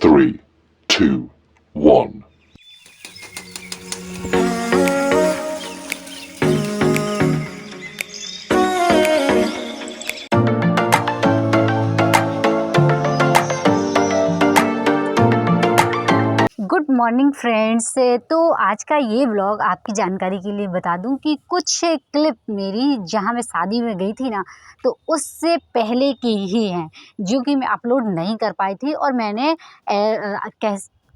3, 2, 1. Good morning friends. तो आज का ये व्लॉग आपकी जानकारी के लिए बता दूं कि कुछ क्लिप मेरी जहां मैं शादी में गई थी ना, तो उससे पहले की ही हैं जो कि मैं अपलोड नहीं कर पाई थी। और मैंने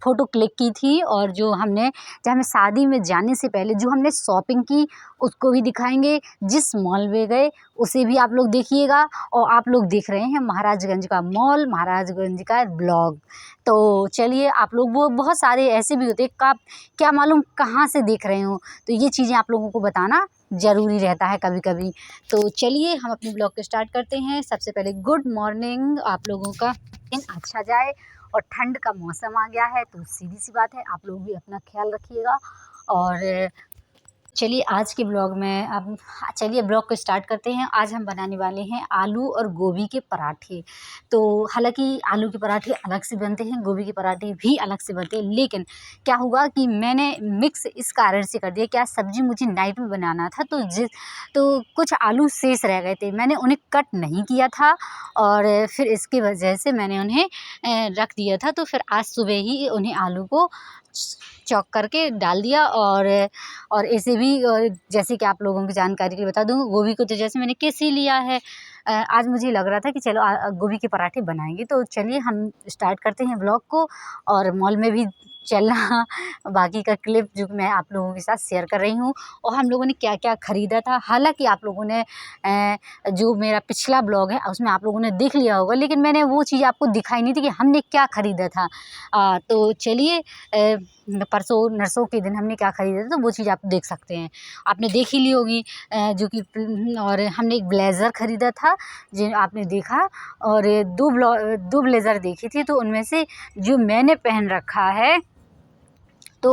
फ़ोटो क्लिक की थी, और जो हमने जहाँ मैं शादी में जाने से पहले जो हमने शॉपिंग की उसको भी दिखाएंगे। जिस मॉल में गए उसे भी आप लोग देखिएगा। और आप लोग देख रहे हैं महाराजगंज का मॉल, महाराजगंज का ब्लॉग। तो चलिए, आप लोग वो बहुत सारे ऐसे भी होते हैं का क्या मालूम कहाँ से देख रहे हो, तो ये चीज़ें आप लोगों को बताना ज़रूरी रहता है कभी कभी। तो चलिए हम अपने ब्लॉग को स्टार्ट करते हैं। सबसे पहले गुड मॉर्निंग, आप लोगों का दिन अच्छा जाए। और ठंड का मौसम आ गया है, तो सीधी सी बात है आप लोग भी अपना ख्याल रखिएगा। और चलिए आज के ब्लॉग में अब चलिए ब्लॉग को स्टार्ट करते हैं। आज हम बनाने वाले हैं आलू और गोभी के पराठे। तो हालांकि आलू के पराठे अलग से बनते हैं, गोभी के पराठे भी अलग से बनते हैं, लेकिन क्या हुआ कि मैंने मिक्स इस कारण से कर दिया, क्या सब्जी मुझे नाइट में बनाना था, तो कुछ आलू शेष रह गए थे, मैंने उन्हें कट नहीं किया था। और फिर इसकी वजह से मैंने उन्हें रख दिया था। तो फिर आज सुबह ही उन्हें आलू को चॉक करके डाल दिया। और ऐसे भी जैसे कि आप लोगों की जानकारी के लिए बता दूँ, गोभी को तो जैसे मैंने किस ही लिया है। आज मुझे लग रहा था कि चलो गोभी के पराठे बनाएंगे। तो चलिए हम स्टार्ट करते हैं ब्लॉग को। और मॉल में भी चलना बाकी का क्लिप जो मैं आप लोगों के साथ शेयर कर रही हूँ, और हम लोगों ने क्या क्या ख़रीदा था। हालांकि आप लोगों ने जो मेरा पिछला ब्लॉग है उसमें आप लोगों ने देख लिया होगा, लेकिन मैंने वो चीज़ आपको दिखाई नहीं थी कि हमने क्या ख़रीदा था। तो चलिए, परसों नरसों के दिन हमने क्या ख़रीदा था, तो वो चीज़ आप देख सकते हैं, आपने देख ही ली होगी। जो कि और हमने एक ब्लेज़र ख़रीदा था जो आपने देखा। और दो ब्लेज़र देखी थी, तो उनमें से जो मैंने पहन रखा है तो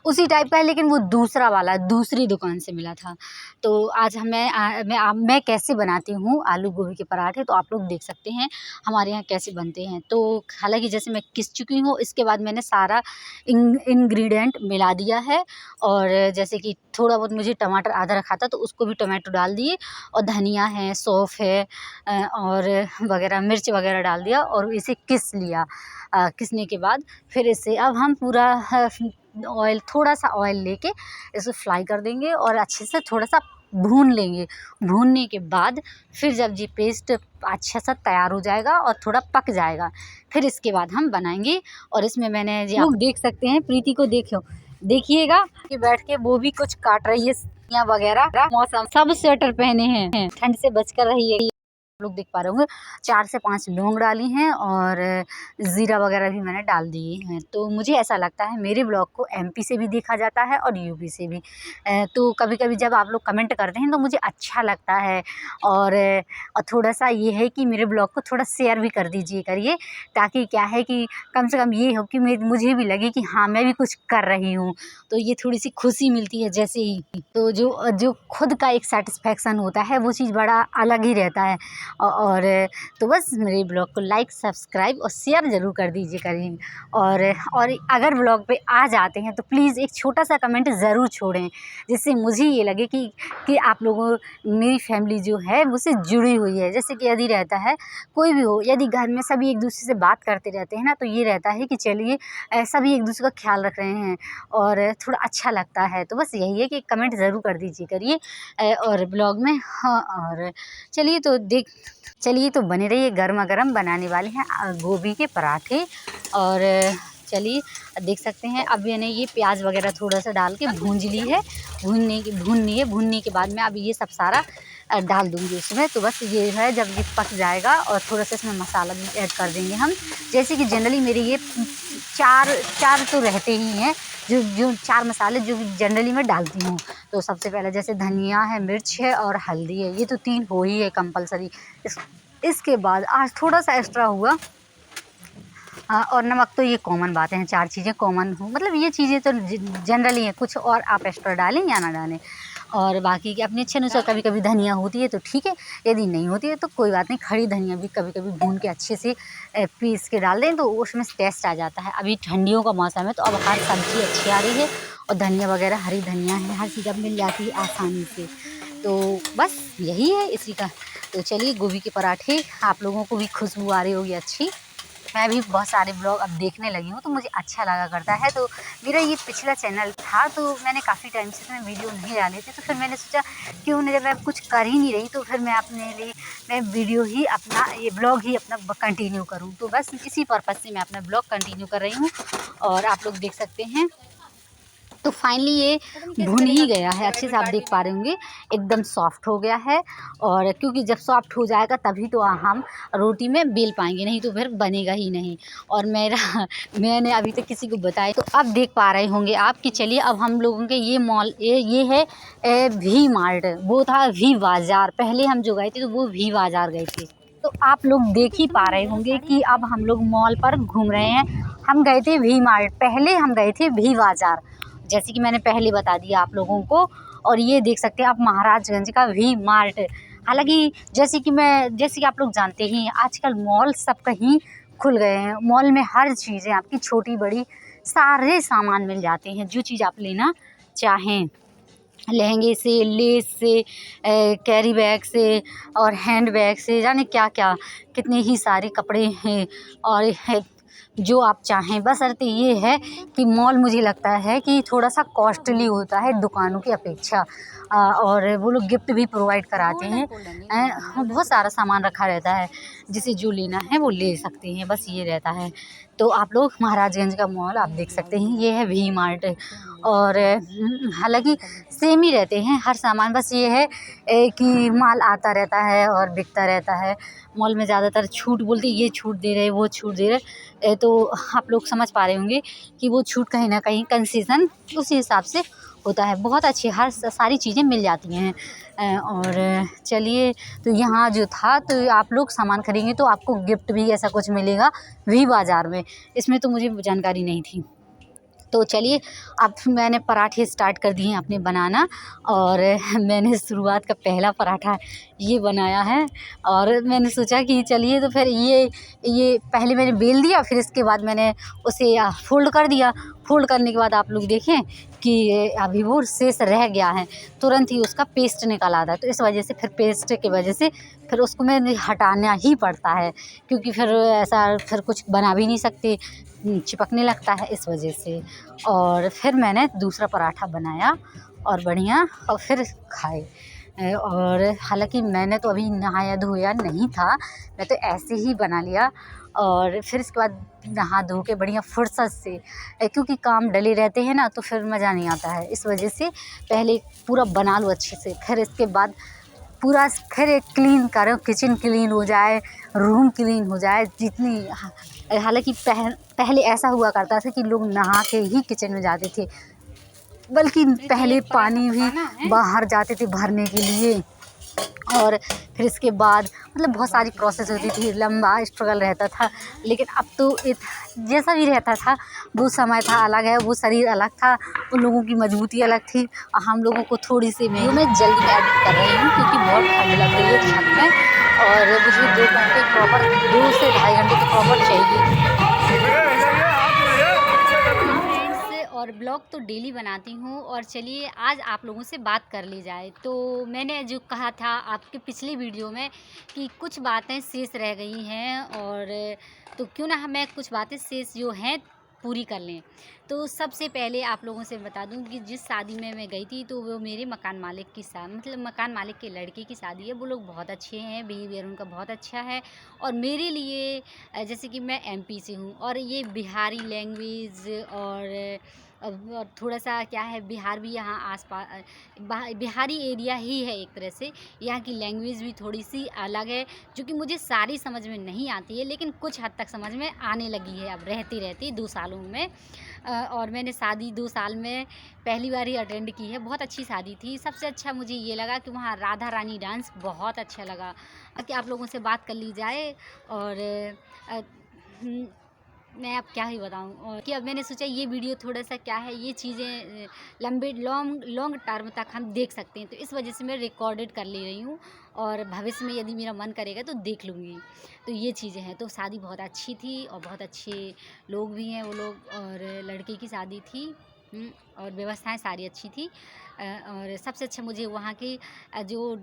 उसी टाइप का है, लेकिन वो दूसरा वाला दूसरी दुकान से मिला था। तो आज मैं कैसे बनाती हूँ आलू गोभी के पराठे, तो आप लोग देख सकते हैं हमारे यहाँ कैसे बनते हैं। तो हालांकि जैसे मैं किस चुकी हूँ, इसके बाद मैंने सारा इंग्रेडिएंट मिला दिया है। और जैसे कि थोड़ा बहुत मुझे टमाटर आधा रखा था, तो उसको भी टमाटो डाल दिए। और धनिया है, सौंफ है, और वगैरह मिर्च वगैरह डाल दिया, और इसे किस लिया। किसने के बाद फिर इसे अब हम पूरा थोड़ा सा ऑयल लेके इसे फ्राई कर देंगे, और अच्छे से थोड़ा सा भून लेंगे। भूनने के बाद फिर जब ये पेस्ट अच्छा सा तैयार हो जाएगा और थोड़ा पक जाएगा, फिर इसके बाद हम बनाएंगे। और इसमें मैंने जी आप देख सकते हैं, प्रीति को देखिएगा कि बैठ के वो भी कुछ काट रही है सब्जियां वगैरह। मौसम सब स्वेटर पहने हैं, ठंड से बचकर रहिए। लोग देख पा रहे होंगे 4 से 5 लौंग डाली हैं, और ज़ीरा वगैरह भी मैंने डाल दिए हैं। तो मुझे ऐसा लगता है मेरे ब्लॉग को एमपी से भी देखा जाता है और यूपी से भी। तो कभी कभी जब आप लोग कमेंट करते हैं तो मुझे अच्छा लगता है। और थोड़ा सा ये है कि मेरे ब्लॉग को थोड़ा शेयर भी कर दीजिए करिए, ताकि क्या है कि कम से कम ये हो कि मुझे भी लगे कि हाँ मैं भी कुछ कर रही हूँ। तो ये थोड़ी सी खुशी मिलती है जैसे ही। तो जो खुद का एक सेटिस्फेक्शन होता है वो चीज़ बड़ा अलग ही रहता है। और तो बस मेरे ब्लॉग को लाइक, सब्सक्राइब और शेयर ज़रूर कर दीजिए करिए। और अगर ब्लॉग पे आ जाते हैं तो प्लीज़ एक छोटा सा कमेंट ज़रूर छोड़ें, जिससे मुझे ये लगे कि आप लोगों मेरी फैमिली जो है मुझसे जुड़ी हुई है। जैसे कि यदि रहता है कोई भी हो, यदि घर में सभी एक दूसरे से बात करते रहते हैं ना, तो ये रहता है कि चलिए सभी एक दूसरे का ख्याल रख रहे हैं और थोड़ा अच्छा लगता है। तो बस यही है कि कमेंट ज़रूर कर दीजिए करिए और ब्लॉग में। हाँ, और चलिए तो बने रहिए, गर्मा गर्म बनाने वाले हैं गोभी के पराठे। और चलिए देख सकते हैं, अब मैंने ये प्याज वगैरह थोड़ा सा डाल के भूंज ली है। भूनने के बाद में अब ये सब सारा डाल दूंगी उसमें। तो बस ये है, जब ये पक जाएगा और थोड़ा सा इसमें मसाला भी ऐड कर देंगे हम। जैसे कि जनरली मेरे ये चार तो रहते ही हैं, जो 4 मसाले जो जनरली मैं डालती हूँ। तो सबसे पहले जैसे धनिया है, मिर्च है और हल्दी है, ये तो 3 हो ही है कंपलसरी। इसके बाद आज थोड़ा सा एक्स्ट्रा हुआ, और नमक तो ये कॉमन बातें हैं, 4 चीज़ें कॉमन हो, मतलब ये चीज़ें तो जनरली हैं, कुछ और आप एक्स्ट्रा डालें या ना डालें। और बाकी के अपने इच्छा अनुसार कभी कभी धनिया होती है तो ठीक है, यदि नहीं होती है तो कोई बात नहीं, खड़ी धनिया भी कभी कभी भून के अच्छे से पीस के डाल दें तो उसमें टेस्ट आ जाता है। अभी ठंडियों का मौसम है तो अब हर सब्ज़ी अच्छी आ रही है और धनिया वगैरह, हरी धनिया है, हर चीज़ अब मिल जाती है आसानी से। तो बस यही है इसी का। तो चलिए, गोभी के पराठे आप लोगों को भी खुशबू आ रही होगी अच्छी। मैं भी बहुत सारे ब्लॉग अब देखने लगी हूँ तो मुझे अच्छा लगा करता है। तो मेरा ये पिछला चैनल था तो मैंने काफ़ी टाइम से इसमें वीडियो नहीं डाले थे, तो फिर मैंने सोचा क्यों नहीं, जब मैं कुछ कर ही नहीं रही तो फिर मैं अपने लिए मैं वीडियो ही अपना, ये ब्लॉग ही अपना कंटिन्यू करूँ। तो बस इसी पर्पज़ से मैं अपना ब्लॉग कंटिन्यू कर रही हूँ और आप लोग देख सकते हैं। तो फाइनली ये भुन ही गया है अच्छे से, आप देख पा रहे होंगे एकदम सॉफ्ट हो गया है। और क्योंकि जब सॉफ्ट हो जाएगा तभी तो हम रोटी में बेल पाएंगे, नहीं तो फिर बनेगा ही नहीं। और मैंने अभी तक किसी को बताया, तो अब देख पा रहे होंगे आप कि चलिए अब हम लोगों के ये मॉल ये है वी मार्ट, वो था वी बाज़ार। पहले हम जो गए थे तो वो वी बाज़ार गए थे। तो आप लोग देख ही पा रहे होंगे कि अब हम लोग मॉल पर घूम रहे हैं। हम गए थे वी मार्ट, पहले हम गए थे वी बाज़ार, जैसे कि मैंने पहले बता दिया आप लोगों को। और ये देख सकते हैं आप महाराजगंज का वी मार्ट। हालांकि जैसे कि आप लोग जानते ही हैं, आजकल मॉल सब कहीं खुल गए हैं। मॉल में हर चीज़ें आपकी छोटी बड़ी सारे सामान मिल जाते हैं, जो चीज़ आप लेना चाहें, लहंगे से, लेस से, कैरी बैग से और हैंड बैग से, जाने क्या क्या कितने ही सारे कपड़े हैं और जो आप चाहें। बशर्ते ये है कि मॉल मुझे लगता है कि थोड़ा सा कॉस्टली होता है दुकानों की अपेक्षा, और वो लोग गिफ्ट भी प्रोवाइड कराते हैं। बहुत सारा सामान रखा रहता है, जिसे जो लेना है वो ले सकते हैं, बस ये रहता है। तो आप लोग महाराजगंज का मॉल आप देख सकते हैं, ये है वी मार्ट। और हालांकि सेम ही रहते हैं हर सामान, बस ये है कि माल आता रहता है और बिकता रहता है। मॉल में ज़्यादातर छूट बोलते, ये छूट दे रहे, वो छूट दे रहे, तो आप लोग समझ पा रहे होंगे कि वो छूट कहीं ना कहीं कंसेशन उसी हिसाब से होता है। बहुत अच्छी हर सारी चीज़ें मिल जाती हैं। और चलिए, तो यहाँ जो था, तो आप लोग सामान खरीदेंगे तो आपको गिफ्ट भी ऐसा कुछ मिलेगा वी बाज़ार में, इसमें तो मुझे जानकारी नहीं थी। तो चलिए, अब मैंने पराठे स्टार्ट कर दिए हैं अपने बनाना, और मैंने शुरुआत का पहला पराठा ये बनाया है। और मैंने सोचा कि चलिए, तो फिर ये पहले मैंने बेल दिया, फिर इसके बाद मैंने उसे फ़ोल्ड कर दिया। फ़ोल्ड करने के बाद आप लोग देखें कि अभी वो शेष रह गया है, तुरंत ही उसका पेस्ट निकल आता है। तो इस वजह से फिर पेस्ट की वजह से फिर उसको मैंने हटाना ही पड़ता है, क्योंकि फिर ऐसा फिर कुछ बना भी नहीं सकते, चिपकने लगता है इस वजह से। और फिर मैंने दूसरा पराठा बनाया और बढ़िया, और फिर खाए। और हालांकि मैंने तो अभी नहाया धोया नहीं था, मैं तो ऐसे ही बना लिया। और फिर इसके बाद नहा धो के बढ़िया फुर्सत से, क्योंकि काम डले रहते हैं ना तो फिर मज़ा नहीं आता है, इस वजह से पहले पूरा बना लो अच्छे से, फिर इसके बाद पूरा फिर एक क्लीन करो, किचन क्लीन हो जाए, रूम क्लीन हो जाए जितनी। हालांकि पहले ऐसा हुआ करता था कि लोग नहा के ही किचन में जाते थे, बल्कि पहले पानी भी बाहर जाते थे भरने के लिए। और फिर इसके बाद मतलब बहुत सारी प्रोसेस होती थी, लंबा स्ट्रगल रहता था। लेकिन अब तो जैसा भी रहता था, वो समय था अलग है, वो शरीर अलग था, उन लोगों की मजबूती अलग थी। और हम लोगों को थोड़ी सी मैं जल्दी एडिट कर रही हूँ क्योंकि बहुत ठंड लग रही है छत में, और मुझे 2 घंटे प्रॉपर, 2 से ढाई घंटे तो प्रॉपर चाहिए। और ब्लॉग तो डेली बनाती हूँ। और चलिए, आज आप लोगों से बात कर ली जाए। तो मैंने जो कहा था आपके पिछले वीडियो में कि कुछ बातें शेष रह गई हैं, और तो क्यों ना मैं कुछ बातें शेष जो हैं पूरी कर लें। तो सबसे पहले आप लोगों से बता दूं कि जिस शादी में मैं गई थी तो वो मेरे मकान मालिक की मतलब मकान मालिक के लड़के की शादी है। वो लोग बहुत अच्छे हैं, बिहेवियर उनका बहुत अच्छा है। और मेरे लिए जैसे कि मैं एमपी से हूँ और ये बिहारी लैंग्वेज और थोड़ा सा क्या है, बिहार भी यहाँ आसपास बिहारी एरिया ही है एक तरह से। यहाँ की लैंग्वेज भी थोड़ी सी अलग है, जो कि मुझे सारी समझ में नहीं आती है, लेकिन कुछ हद तक समझ में आने लगी है अब रहती रहती 2 सालों में। और मैंने शादी 2 साल में पहली बार ही अटेंड की है। बहुत अच्छी शादी थी। सबसे अच्छा मुझे ये लगा कि वहाँ राधा रानी डांस बहुत अच्छा लगा। कि आप लोगों से बात कर ली जाए। और मैं अब क्या ही बताऊँ, और कि अब मैंने सोचा ये वीडियो थोड़ा-सा क्या है, ये चीज़ें लंबे लॉन्ग लॉन्ग टर्म तक हम देख सकते हैं, तो इस वजह से मैं रिकॉर्डेड कर ले रही हूँ और भविष्य में यदि मेरा मन करेगा तो देख लूँगी। तो ये चीज़ें हैं। तो शादी बहुत अच्छी थी और बहुत अच्छे लोग भी हैं वो लोग, और लड़के की शादी थी। और व्यवस्थाएँ सारी अच्छी थी। और सबसे अच्छा मुझे वहाँ के जो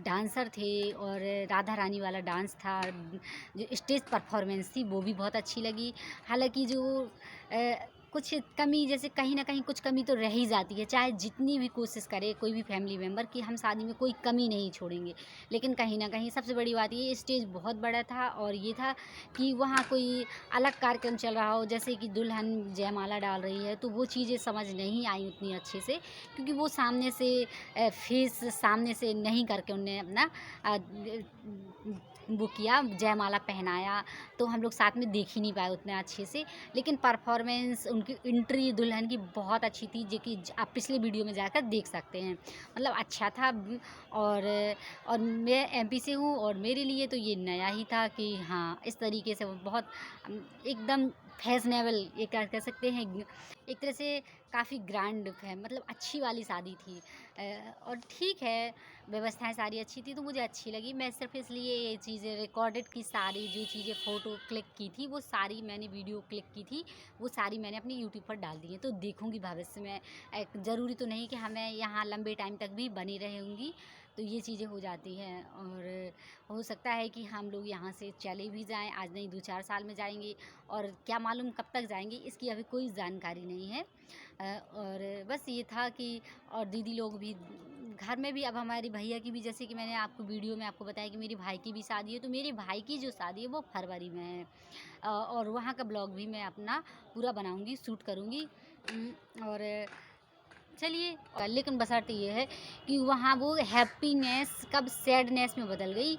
डांसर थे और राधा रानी वाला डांस था, जो स्टेज परफॉर्मेंस थी वो भी बहुत अच्छी लगी। हालाँकि जो कुछ कमी, जैसे कहीं न कहीं कुछ कमी तो रह ही जाती है, चाहे जितनी भी कोशिश करे कोई भी फैमिली मेंबर कि हम शादी में कोई कमी नहीं छोड़ेंगे। लेकिन कहीं न कहीं सबसे बड़ी बात ये, स्टेज बहुत बड़ा था और ये था कि वहाँ कोई अलग कार्यक्रम चल रहा हो, जैसे कि दुल्हन जयमाला डाल रही है, तो वो चीज़ें समझ नहीं आई उतनी अच्छे से, क्योंकि वो सामने से फेस सामने से नहीं करके उन्होंने अपना वो किया, जयमाला पहनाया, तो हम लोग साथ में देख ही नहीं पाए उतने अच्छे से। लेकिन परफॉर्मेंस उनकी एंट्री दुल्हन की बहुत अच्छी थी, जो कि आप पिछले वीडियो में जाकर देख सकते हैं। मतलब अच्छा था। और मैं एमपी से हूँ और मेरे लिए तो ये नया ही था कि हाँ, इस तरीके से वो बहुत एकदम फैशनेबल, ये क्या कह सकते हैं, एक तरह से काफ़ी ग्रैंड है, मतलब अच्छी वाली शादी थी। और ठीक है, व्यवस्थाएँ सारी अच्छी थी तो मुझे अच्छी लगी। मैं सिर्फ इसलिए ये चीज़ें रिकॉर्डेड की, सारी जो चीज़ें फ़ोटो क्लिक की थी वो सारी मैंने, वीडियो क्लिक की थी वो सारी मैंने अपने यूट्यूब पर डाल दी है, तो देखूँगी भविष्य में। ज़रूरी तो नहीं कि हमें यहाँ लंबे टाइम तक भी बनी रहूँगी, तो ये चीज़ें हो जाती हैं। और हो सकता है कि हम लोग यहाँ से चले भी जाएँ, आज नहीं 2-4 साल में जाएँगे, और क्या मालूम कब तक जाएँगे, इसकी अभी कोई जानकारी नहीं है। और बस ये था कि, और दीदी लोग भी घर में भी, अब हमारे भैया की भी, जैसे कि मैंने आपको वीडियो में आपको बताया कि मेरे भाई की भी शादी है, तो मेरे भाई की जो शादी है वो फरवरी में है। और वहाँ का ब्लॉग भी मैं अपना पूरा बनाऊँगी, शूट करूँगी। और चलिए, लेकिन बशर्ते ये है कि वहाँ वो हैप्पीनेस कब सैडनेस में बदल गई,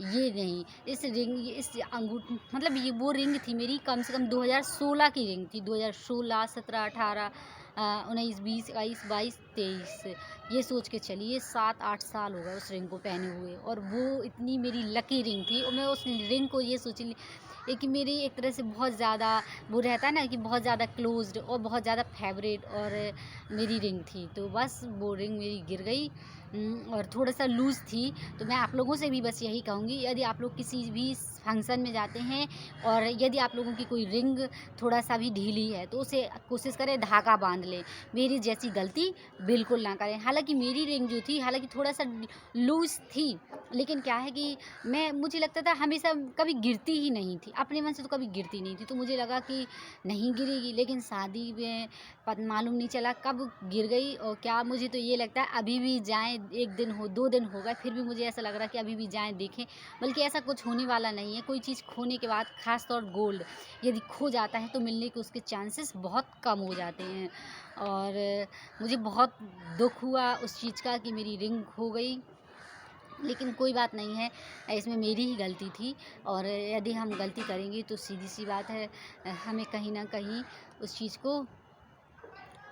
ये नहीं। इस रिंग, इस अंगूठी, मतलब ये वो रिंग थी मेरी, कम से कम 2016 की रिंग थी। 2016, 17, 18, 19, 20, 21, 22, 23, ये सोच के चलिए 7-8 साल हो गए उस रिंग को पहने हुए, और वो इतनी मेरी लकी रिंग थी। और मैं उस रिंग को ये सोच ली कि मेरी एक तरह से बहुत ज़्यादा, वो रहता है ना कि बहुत ज़्यादा क्लोज्ड और बहुत ज़्यादा फेवरेट, और मेरी रिंग थी, तो बस वो रिंग मेरी गिर गई। और थोड़ा-सा लूज़ थी। तो मैं आप लोगों से भी बस यही कहूँगी, यदि आप लोग किसी भी फंक्शन में जाते हैं और यदि आप लोगों की कोई रिंग थोड़ा-सा भी ढीली है, तो उसे कोशिश करें धागा बाँध लें। मेरी जैसी गलती बिल्कुल ना करें। हालाँकि मेरी रिंग जो थी, हालाँकि थोड़ा-सा लूज़ थी, लेकिन क्या है कि मुझे लगता था हमेशा कभी गिरती ही नहीं थी, अपने मन से तो कभी गिरती नहीं थी, तो मुझे लगा कि नहीं गिरेगी, लेकिन शादी में मालूम नहीं चला कब गिर गई। और क्या, मुझे तो ये लगता है अभी भी जाएँ, 1 दिन हो, 2 दिन हो गए, फिर भी मुझे ऐसा लग रहा है कि अभी भी जाएँ देखें। बल्कि ऐसा कुछ होने वाला नहीं है। कोई चीज़ खोने के बाद, ख़ास तौर गोल्ड यदि खो जाता है तो मिलने के उसके चांसेस बहुत कम हो जाते हैं। और मुझे बहुत दुःख हुआ उस चीज़ का कि मेरी रिंग खो गई, लेकिन कोई बात नहीं है, इसमें मेरी ही गलती थी। और यदि हम गलती करेंगे तो सीधी-सी बात है, हमें कहीं न कहीं उस चीज़ को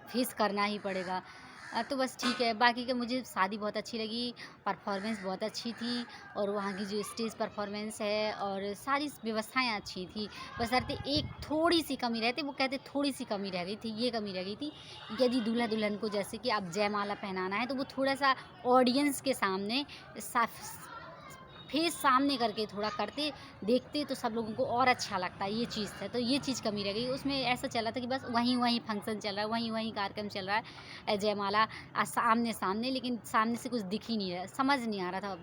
फेस करना ही पड़ेगा। तो बस ठीक है, बाकी का मुझे शादी बहुत अच्छी लगी, परफॉर्मेंस बहुत अच्छी थी, और वहाँ की जो स्टेज परफॉर्मेंस है और सारी व्यवस्थाएँ अच्छी थी। बशर्ते एक थोड़ी-सी कमी रहती, वो कहते थोड़ी-सी कमी रह गई थी, ये कमी रह गई थी, यदि दूल्हा-दुल्हन को जैसे कि अब जयमाला पहनाना है, तो वो थोड़ा-सा ऑडियंस के सामने साफ फेस सामने करके थोड़ा करते, देखते तो सब लोगों को और अच्छा लगता है, ये चीज़ था। तो ये चीज़ कमी रह गई। उसमें ऐसा चल रहा था कि बस वहीं-वहीं फंक्शन चल रहा है, वहीं-वहीं कार्यक्रम चल रहा है, जयमाला सामने-सामने, लेकिन सामने से कुछ दिख ही नहीं रहा, समझ नहीं आ रहा था।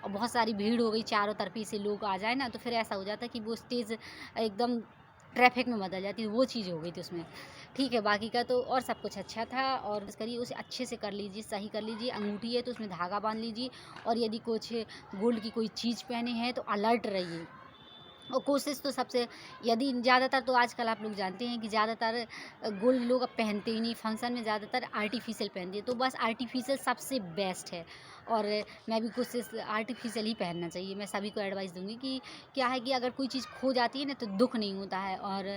और बहुत सारी भीड़ हो गई, चारों तरफ से लोग आ जाए ना, तो फिर ऐसा हो जाता कि वो स्टेज एकदम ट्रैफिक में बदल जाती है, वो चीज़ हो गई थी उसमें। ठीक है, बाकी का तो और सब कुछ अच्छा था। और बस करिए, उसे अच्छे से कर लीजिए, सही कर लीजिए। अंगूठी है तो उसमें धागा बाँध लीजिए, और यदि कुछ गोल्ड की कोई चीज़ पहने हैं तो अलर्ट रहिए। और कोशिश तो सबसे, यदि ज़्यादातर तो आजकल आप लोग जानते हैं कि ज़्यादातर गोल्ड लोग अब पहनते ही नहीं, फंक्शन में ज़्यादातर आर्टिफिशियल पहनते हैं, तो बस आर्टिफिशियल सबसे बेस्ट है। और मैं भी कोशिश आर्टिफिशियल ही पहनना चाहिए, मैं सभी को एडवाइस दूँगी कि क्या है कि अगर कोई चीज़ खो जाती है ना, तो दुःख नहीं होता है, और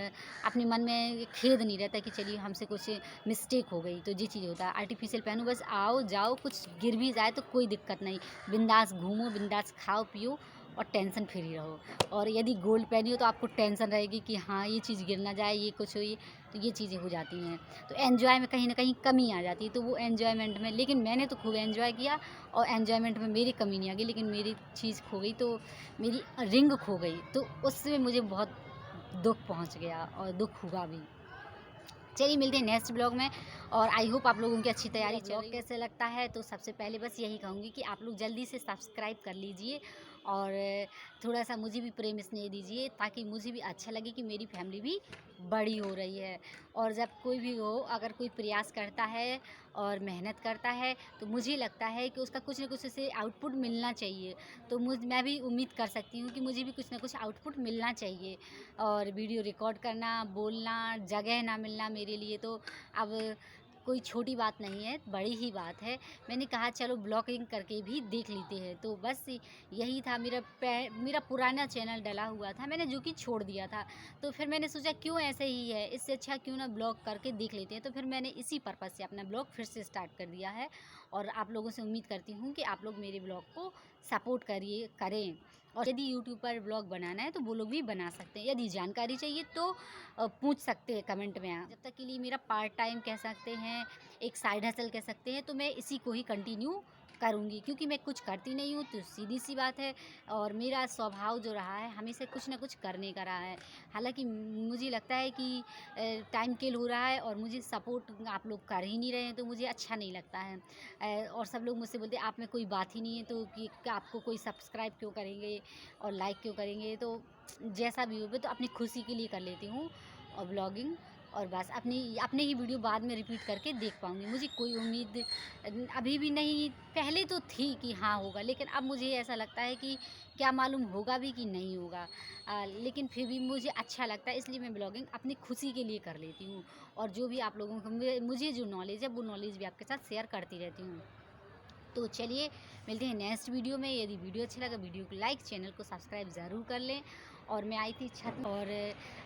अपने मन में खेद नहीं रहता कि चलिए हमसे कुछ मिस्टेक हो गई, तो ये चीज़ होता है। आर्टिफिशियल पहनो, बस आओ जाओ, कुछ गिर भी जाए तो कोई दिक्कत नहीं, बिंदास घूमो, बिंदास खाओ पियो, और टेंशन फ्री रहो। और यदि गोल्ड पहनी हो तो आपको टेंशन रहेगी कि हाँ ये चीज़ गिर ना जाए, ये कुछ हो, ये तो ये चीज़ें हो जाती हैं। तो एन्जॉय में कहीं न कहीं कमी आ जाती है। तो वो एन्जॉयमेंट में, लेकिन मैंने तो खूब एन्जॉय किया और एन्जॉयमेंट में मेरी कमी नहीं आ गई, लेकिन मेरी चीज़ खो गई, तो मेरी रिंग खो गई। तो उससे मुझे बहुत दुःख पहुँच गया और दुःख हुआ भी। चलिए मिलते हैं नेक्स्ट ब्लॉग में, और आई होप आप लोगों की अच्छी तैयारी चल रही है। कैसे लगता है, तो सबसे पहले बस यही कहूँगी कि आप लोग जल्दी से सब्सक्राइब कर लीजिए और थोड़ा सा मुझे भी प्रेम स्नेह दीजिए, ताकि मुझे भी अच्छा लगे कि मेरी फैमिली भी बड़ी हो रही है। और जब कोई भी हो, अगर कोई प्रयास करता है और मेहनत करता है, तो मुझे लगता है कि उसका कुछ ना कुछ उसे आउटपुट मिलना चाहिए। तो मैं भी उम्मीद कर सकती हूँ कि मुझे भी कुछ ना कुछ आउटपुट मिलना चाहिए। और वीडियो रिकॉर्ड करना, बोलना, जगह ना मिलना मेरे लिए तो अब कोई छोटी बात नहीं है, बड़ी ही बात है। मैंने कहा चलो ब्लॉगिंग करके भी देख लेते हैं। तो बस यही था, मेरा पुराना चैनल डला हुआ था, मैंने जो कि छोड़ दिया था। तो फिर मैंने सोचा क्यों ऐसे ही है, इससे अच्छा क्यों ना ब्लॉग करके देख लेते हैं। तो फिर मैंने इसी पर्पज़ से अपना ब्लॉग फिर से स्टार्ट कर दिया है। और आप लोगों से उम्मीद करती हूँ कि आप लोग मेरे ब्लॉग को सपोर्ट करें। और यदि यूट्यूब पर ब्लॉग बनाना है तो वो लोग भी बना सकते हैं। यदि जानकारी चाहिए तो पूछ सकते हैं कमेंट में। आप जब तक के लिए मेरा पार्ट टाइम कह सकते हैं, एक साइड हसल कह सकते हैं, तो मैं इसी को ही कंटिन्यू करूँगी, क्योंकि मैं कुछ करती नहीं हूँ, तो सीधी सी बात है। और मेरा स्वभाव जो रहा है हमेशा कुछ ना कुछ करने का रहा है। हालांकि मुझे लगता है कि टाइम किल हो रहा है और मुझे सपोर्ट आप लोग कर ही नहीं रहे हैं, तो मुझे अच्छा नहीं लगता है। और सब लोग मुझसे बोलते हैं आप में कोई बात ही नहीं है, तो कि आपको कोई सब्सक्राइब क्यों करेंगे और लाइक क्यों करेंगे। तो जैसा भी हो, तो अपनी खुशी के लिए कर लेती हूँ और ब्लॉगिंग, और बस अपने ही वीडियो बाद में रिपीट करके देख पाऊँगी। मुझे कोई उम्मीद अभी भी नहीं, पहले तो थी कि हाँ होगा, लेकिन अब मुझे ऐसा लगता है कि क्या मालूम होगा भी कि नहीं होगा। लेकिन फिर भी मुझे अच्छा लगता है, इसलिए मैं ब्लॉगिंग अपनी खुशी के लिए कर लेती हूँ। और जो भी आप लोगों को मुझे जो नॉलेज है, वो नॉलेज भी आपके साथ शेयर करती रहती हूँ। तो चलिए मिलते हैं नेक्स्ट वीडियो में। यदि वीडियो अच्छा लगा, वीडियो को लाइक, चैनल को सब्सक्राइब ज़रूर कर लें। और मैं आई थी छत, और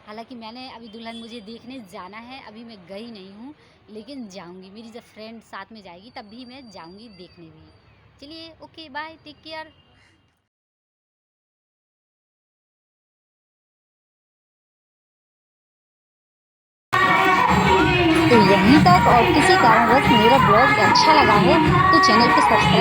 हालांकि मैंने अभी दुल्हन मुझे देखने जाना है, अभी मैं गई नहीं हूँ, लेकिन जाऊँगी। मेरी जब फ्रेंड साथ में जाएगी तब भी मैं जाऊँगी देखने भी। चलिए ओके, बाय, टेक केयर। तो यहीं तक, और किसी कारणवश मेरा ब्लॉग अच्छा लगा है तो चैनल को सब्सक्राइब